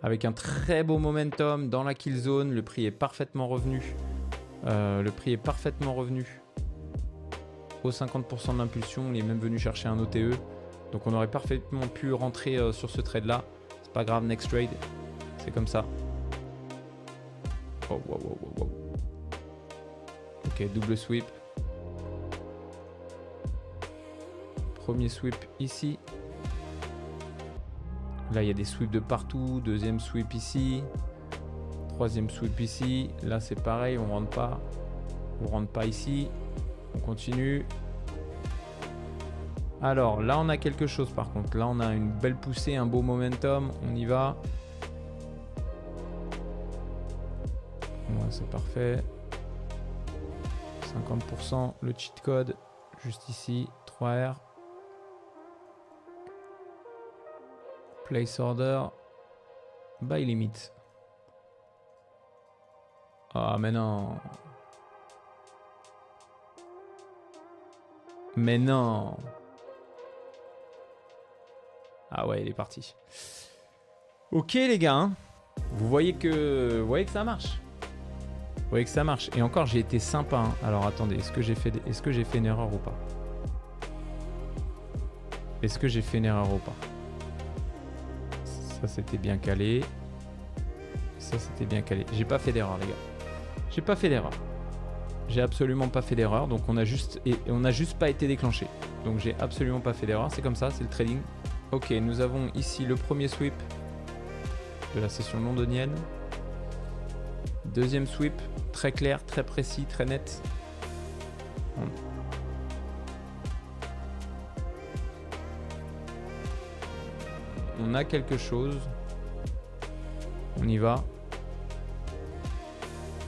Speaker 1: avec un très beau momentum dans la kill zone. Le prix est parfaitement revenu. Aux 50% d'impulsion. Il est même venu chercher un OTE. Donc on aurait parfaitement pu rentrer sur ce trade là. C'est pas grave, next trade. C'est comme ça. Oh, wow. Ok, double sweep. Premier sweep ici. Là, il y a des sweeps de partout. Deuxième sweep ici.
Speaker 2: troisième sweep ici. Là, c'est pareil, on rentre pas. On rentre pas ici. On continue. Alors, là, on a quelque chose par contre. Là, on a une belle poussée, un beau momentum. On y va. Ouais, c'est parfait. 50%. Le cheat code, juste ici. 3R. Place order. Buy limit. Ah, mais non. Mais non. Ah ouais, il est parti. Ok les gars, hein. Vous voyez que ça marche. Vous voyez que ça marche. Et encore, j'ai été sympa. Hein. Alors attendez, est-ce que j'ai fait une erreur ou pas? Est-ce que j'ai fait une erreur ou pas? Ça c'était bien calé. Ça c'était bien calé. J'ai pas fait d'erreur les gars. J'ai pas fait d'erreur. J'ai absolument pas fait d'erreur. Donc on a juste pas été déclenché. Donc j'ai absolument pas fait d'erreur. C'est comme ça, c'est le trading. Ok, nous avons ici le premier sweep de la session londonienne. Deuxième sweep, très clair, très précis, très net. On a quelque chose. On y va.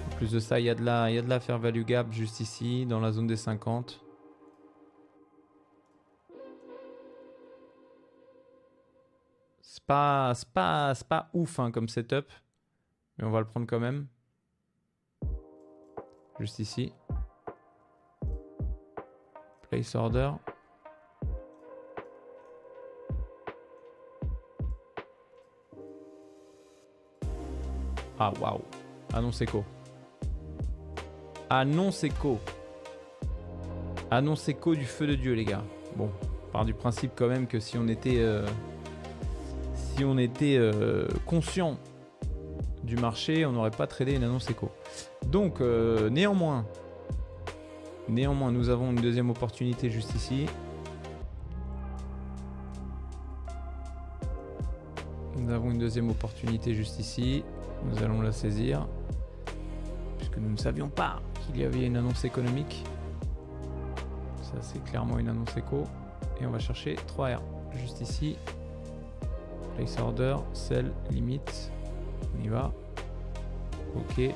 Speaker 2: En plus de ça, il y a de la fair value gap juste ici, dans la zone des 50. C'est pas ouf hein, comme setup, mais on va le prendre quand même. Juste ici. Place order. Ah waouh. Annonce écho. Annonce écho. Annonce écho du feu de Dieu les gars. Bon, on part du principe quand même que si on était conscient du marché, on n'aurait pas tradé une annonce écho. Donc néanmoins, nous avons une deuxième opportunité juste ici. Nous avons une deuxième opportunité juste ici. Nous allons la saisir. Puisque nous ne savions pas qu'il y avait une annonce économique. Ça, c'est clairement une annonce éco. Et on va chercher 3R. Juste ici. Place order, sell, limit. On y va. Ok.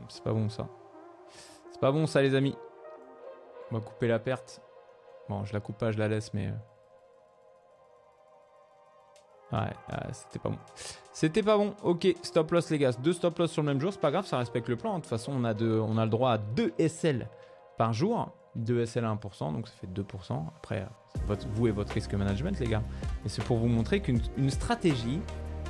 Speaker 2: C'est pas bon ça. C'est pas bon ça les amis. On va couper la perte. Bon, je la coupe pas, je la laisse, mais... Ouais, c'était pas bon. C'était pas bon. Ok, stop loss les gars. 2 stop loss sur le même jour, c'est pas grave, ça respecte le plan. De toute façon, on a le droit à 2 SL par jour. 2 SL à 1%, donc ça fait 2%. Après, vous et votre risque management les gars. Et c'est pour vous montrer qu'une stratégie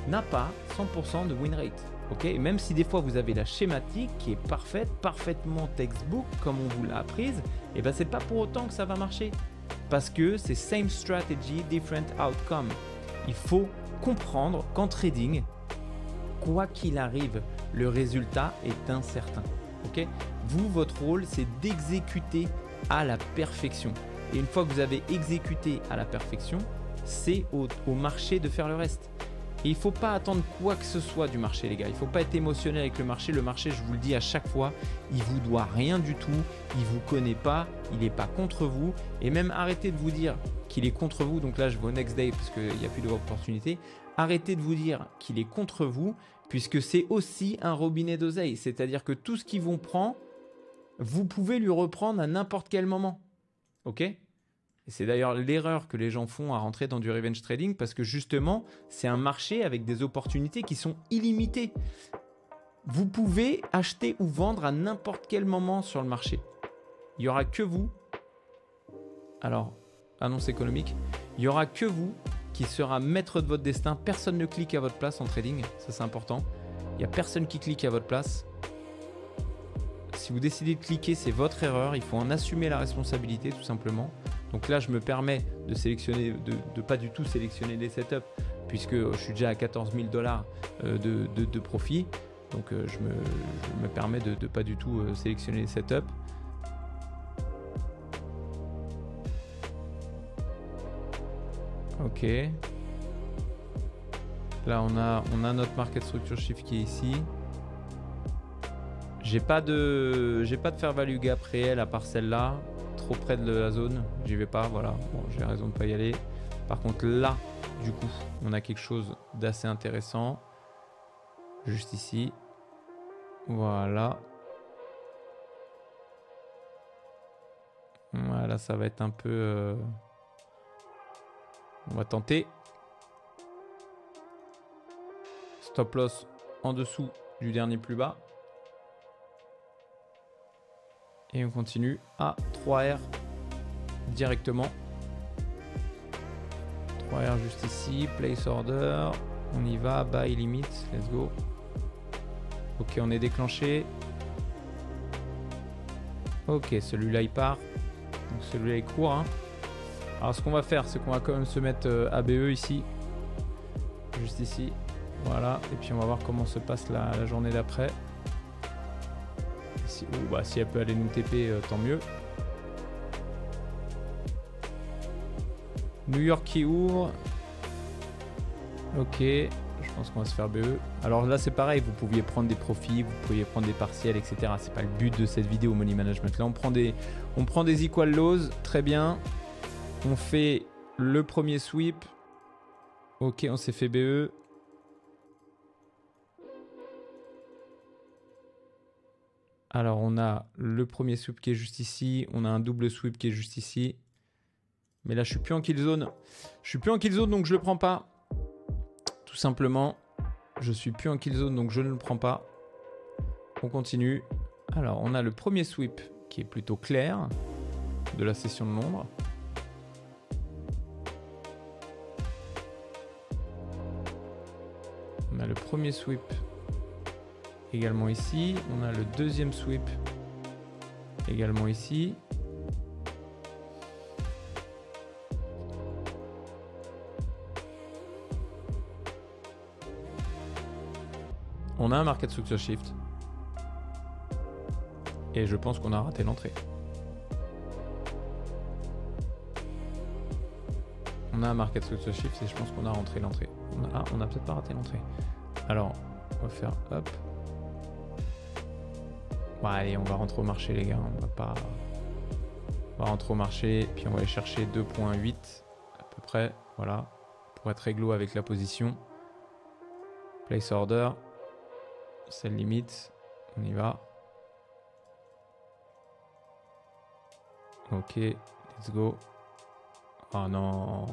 Speaker 2: n'a pas 100% de win rate. Ok, et même si des fois vous avez la schématique qui est parfaite, parfaitement textbook, comme on vous l'a apprise, et ben c'est pas pour autant que ça va marcher. Parce que c'est same strategy, different outcome. Il faut comprendre qu'en trading, quoi qu'il arrive, le résultat est incertain. Okay, vous, votre rôle, c'est d'exécuter à la perfection. Et une fois que vous avez exécuté à la perfection, c'est au marché de faire le reste. Et il ne faut pas attendre quoi que ce soit du marché, les gars. Il ne faut pas être émotionnel avec le marché. Le marché, je vous le dis à chaque fois, il ne vous doit rien du tout. Il ne vous connaît pas. Il n'est pas contre vous. Et même arrêtez de vous dire qu'il est contre vous. Donc là, je vais au next day parce qu'il n'y a plus d'opportunité. Arrêtez de vous dire qu'il est contre vous puisque c'est aussi un robinet d'oseille. C'est-à-dire que tout ce qu'il vous prend, vous pouvez lui reprendre à n'importe quel moment. Ok ? Et c'est d'ailleurs l'erreur que les gens font à rentrer dans du revenge trading parce que justement, c'est un marché avec des opportunités qui sont illimitées. Vous pouvez acheter ou vendre à n'importe quel moment sur le marché. Il n'y aura que vous. Alors, annonce économique. Il n'y aura que vous qui sera maître de votre destin. Personne ne clique à votre place en trading. Ça, c'est important. Il n'y a personne qui clique à votre place. Si vous décidez de cliquer, c'est votre erreur. Il faut en assumer la responsabilité tout simplement. Donc là, je me permets de sélectionner, de pas du tout sélectionner les setups puisque je suis déjà à 14 000 $ de profit. Donc je me permets de pas du tout sélectionner les setups. Ok. là, on a notre market structure shift qui est ici. J'ai pas de fair value gap réel à part celle-là. Trop près de la zone. J'y vais pas, voilà. Bon, j'ai raison de pas y aller. Par contre, là, du coup, on a quelque chose d'assez intéressant. Juste ici. Voilà. Voilà, ça va être un peu... On va tenter. Stop loss en dessous du dernier plus bas. Et on continue à 3R directement. 3R juste ici. Place order. On y va. Buy limit. Let's go. Ok, on est déclenché. Ok, celui-là il part. Donc celui-là est court. Hein. Alors ce qu'on va faire, c'est qu'on va quand même se mettre ABE ici. Juste ici. Voilà. Et puis on va voir comment se passe la journée d'après. Si, si elle peut aller nous TP, tant mieux. New York qui ouvre. Ok. Je pense qu'on va se faire BE. Alors là, c'est pareil. Vous pouviez prendre des profits, vous pouviez prendre des partiels, etc. C'est pas le but de cette vidéo Money Management. Là, on prend des equal lows. Très bien. On fait le premier sweep. Ok, on s'est fait BE. Alors, on a le premier sweep qui est juste ici. On a un double sweep qui est juste ici. Mais là, je suis plus en kill zone. Je suis plus en kill zone, donc je le prends pas. Tout simplement. Je suis plus en kill zone, donc je ne le prends pas. On continue. Alors, on a le premier sweep qui est plutôt clair de la session de Londres. On a le premier sweep également ici. On a le deuxième sweep également ici. On a un market structure shift. Et je pense qu'on a raté l'entrée. On a un market structure shift et je pense qu'on a rentré l'entrée. On a peut-être pas raté l'entrée. Alors, on va faire hop. Bon, allez, on va rentrer au marché, les gars. On va rentrer au marché, puis on va aller chercher 2.8 à peu près. Voilà. Pour être réglo avec la position. Place order. Sell limit. On y va. Ok, let's go. Oh non.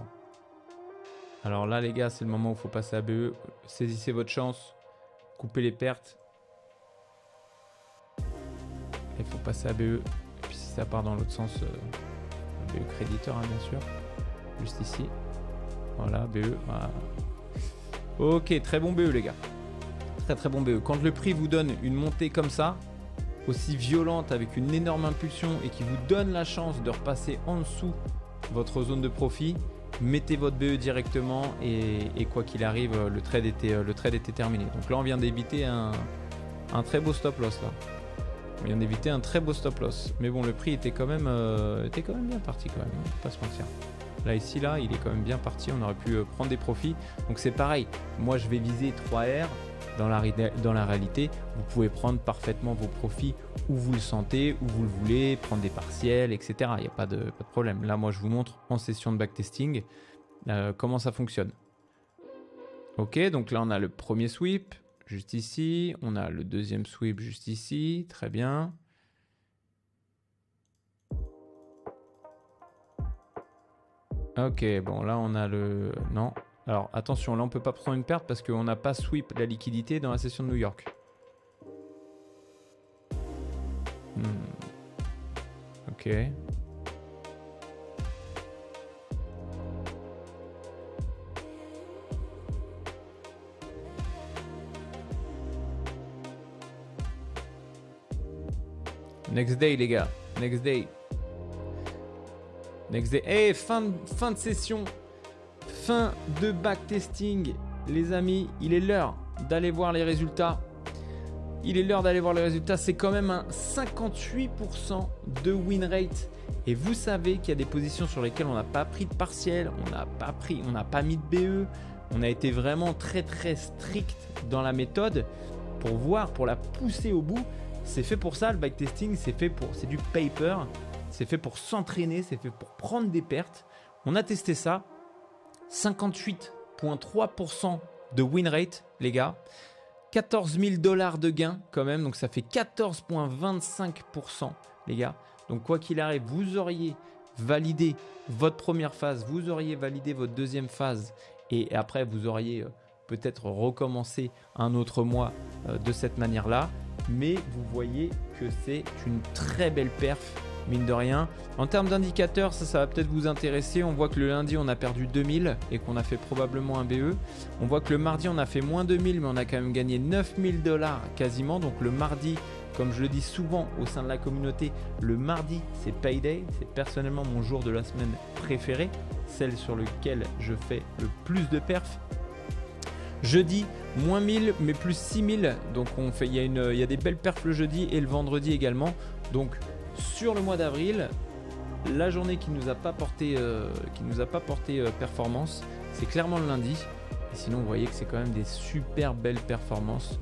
Speaker 2: Alors là, les gars, c'est le moment où il faut passer à BE. Saisissez votre chance. Coupez les pertes. Il faut passer à BE. Et puis si ça part dans l'autre sens, BE créditeur, hein, bien sûr. Juste ici. Voilà, BE. Voilà. Ok, très bon BE, les gars. Très très bon BE. Quand le prix vous donne une montée comme ça, aussi violente, avec une énorme impulsion et qui vous donne la chance de repasser en dessous votre zone de profit, mettez votre BE directement et quoi qu'il arrive, le trade était terminé. Donc là, on vient d'éviter un très beau stop loss là. On vient d'éviter un très beau stop loss. Mais bon, le prix était quand même bien parti quand même, hein, pas se mentir. Là, ici, là, il est quand même bien parti. On aurait pu prendre des profits. Donc c'est pareil. Moi, je vais viser 3R. Dans la réalité, vous pouvez prendre parfaitement vos profits où vous le sentez, où vous le voulez, prendre des partiels, etc. Il n'y a pas de problème. Là, moi, je vous montre en session de backtesting comment ça fonctionne. Ok, donc là, on a le premier sweep juste ici. On a le deuxième sweep juste ici. Très bien. Ok, bon, là, on a le... Non. Alors attention, là on peut pas prendre une perte parce qu'on n'a pas sweep la liquidité dans la session de New York. Ok. Next day les gars, next day. Next day. Hey, fin de session. Fin de backtesting, les amis, il est l'heure d'aller voir les résultats. C'est quand même un 58% de win rate. Et vous savez qu'il y a des positions sur lesquelles on n'a pas pris de partiel, on n'a pas mis de BE. On a été vraiment très très strict dans la méthode pour voir, pour la pousser au bout. C'est fait pour ça, le backtesting, c'est du paper, c'est fait pour s'entraîner, c'est fait pour prendre des pertes. On a testé ça, 58,3% de win rate, les gars. 14 000 $ de gain quand même, donc ça fait 14,25%, les gars. Donc quoi qu'il arrive, vous auriez validé votre première phase, vous auriez validé votre deuxième phase et après vous auriez peut-être recommencé un autre mois de cette manière-là. Mais vous voyez que c'est une très belle perf, mine de rien. En termes d'indicateurs, ça va peut-être vous intéresser. On voit que le lundi, on a perdu 2000 et qu'on a fait probablement un BE. On voit que le mardi, on a fait moins 2000, mais on a quand même gagné 9000 $ quasiment. Donc le mardi, comme je le dis souvent au sein de la communauté, le mardi, c'est payday. C'est personnellement mon jour de la semaine préféré, celle sur laquelle je fais le plus de perfs. Jeudi, moins 1000, mais plus 6000. Donc il y a des belles perfs le jeudi et le vendredi également. Donc sur le mois d'avril, la journée qui nous a pas porté performance, c'est clairement le lundi. Et sinon, vous voyez que c'est quand même des super belles performances.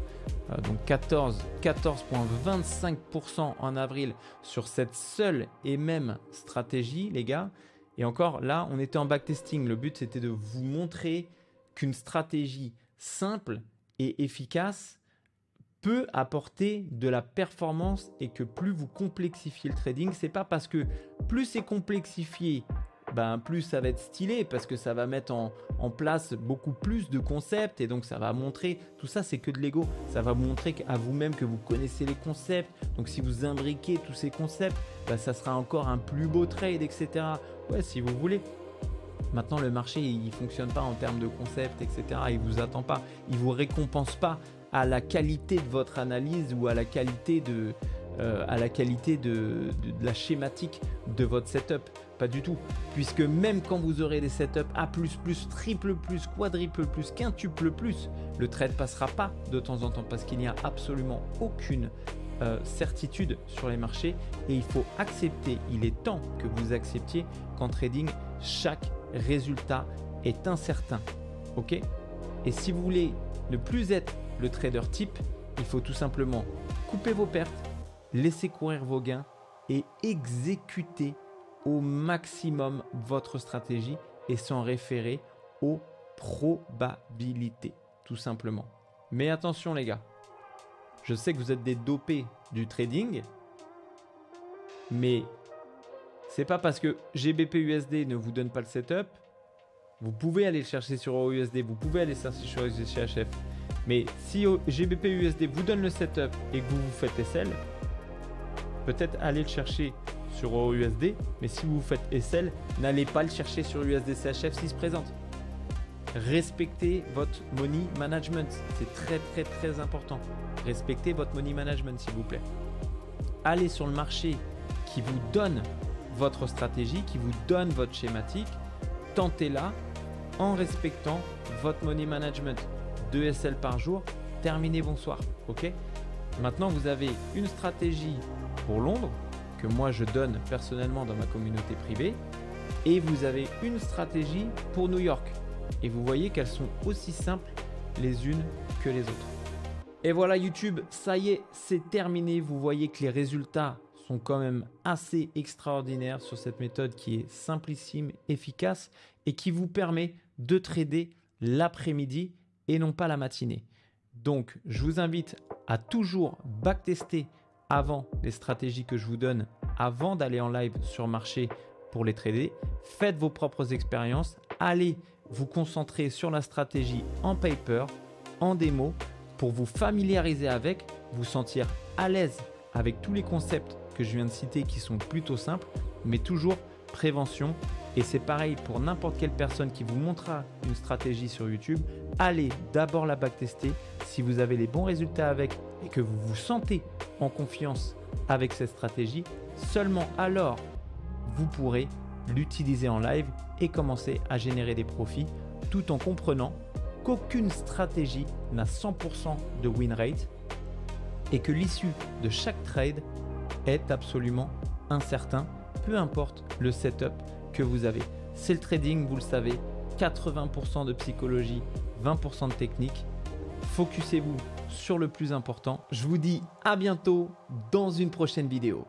Speaker 2: Donc 14,25% en avril sur cette seule et même stratégie, les gars. Et encore là, on était en backtesting. Le but, c'était de vous montrer qu'une stratégie simple et efficace peut apporter de la performance et que plus vous complexifiez le trading, c'est pas parce que plus c'est complexifié, plus ça va être stylé parce que ça va mettre en place beaucoup plus de concepts et donc ça va montrer, tout ça c'est que de l'ego, ça va montrer à vous-même que vous connaissez les concepts. Donc si vous imbriquez tous ces concepts, ça sera encore un plus beau trade, etc. Ouais, si vous voulez. Maintenant, le marché, il ne fonctionne pas en termes de concept, etc. Il ne vous attend pas. Il ne vous récompense pas à la qualité de votre analyse ou à la qualité de la schématique de votre setup. Pas du tout. Puisque même quand vous aurez des setups A++, triple plus, quadruple plus, quintuple plus, le trade ne passera pas de temps en temps parce qu'il n'y a absolument aucune certitude sur les marchés et il faut accepter, il est temps que vous acceptiez qu'en trading, chaque résultat est incertain. Ok ? Et si vous voulez ne plus être le trader type, il faut tout simplement couper vos pertes, laisser courir vos gains et exécuter au maximum votre stratégie et s'en référer aux probabilités, tout simplement. Mais attention les gars, je sais que vous êtes des dopés du trading, mais c'est pas parce que GBP USD ne vous donne pas le setup, vous pouvez aller le chercher sur EURUSD, vous pouvez aller le chercher sur CHF. Mais si GBP USD vous donne le setup et que vous faites SL, peut-être aller le chercher sur EURUSD, mais si vous faites SL, n'allez pas le chercher sur USD CHF s'il se présente. Respectez votre money management, c'est très très très important. Respectez votre money management s'il vous plaît. Allez sur le marché qui vous donne votre stratégie, qui vous donne votre schématique, tentez-la en respectant votre money management. 2 SL par jour, terminez, bonsoir. Ok ? Maintenant, vous avez une stratégie pour Londres que moi je donne personnellement dans ma communauté privée et vous avez une stratégie pour New York. Et vous voyez qu'elles sont aussi simples les unes que les autres. Et voilà YouTube, ça y est, c'est terminé. Vous voyez que les résultats sont quand même assez extraordinaires sur cette méthode qui est simplissime, efficace et qui vous permet de trader l'après-midi et non pas la matinée. Donc, je vous invite à toujours backtester avant les stratégies que je vous donne, avant d'aller en live sur marché pour les trader. Faites vos propres expériences, allez vous concentrer sur la stratégie en paper, en démo, pour vous familiariser avec, vous sentir à l'aise avec tous les concepts que je viens de citer qui sont plutôt simples, mais toujours prévention. Et c'est pareil pour n'importe quelle personne qui vous montrera une stratégie sur YouTube. Allez d'abord la backtester. Si vous avez les bons résultats avec et que vous vous sentez en confiance avec cette stratégie, seulement alors vous pourrez l'utiliser en live et commencer à générer des profits tout en comprenant qu'aucune stratégie n'a 100% de win rate et que l'issue de chaque trade est absolument incertain, peu importe le setup que vous avez. C'est le trading, vous le savez, 80% de psychologie, 20% de technique. Focussez-vous sur le plus important. Je vous dis à bientôt dans une prochaine vidéo.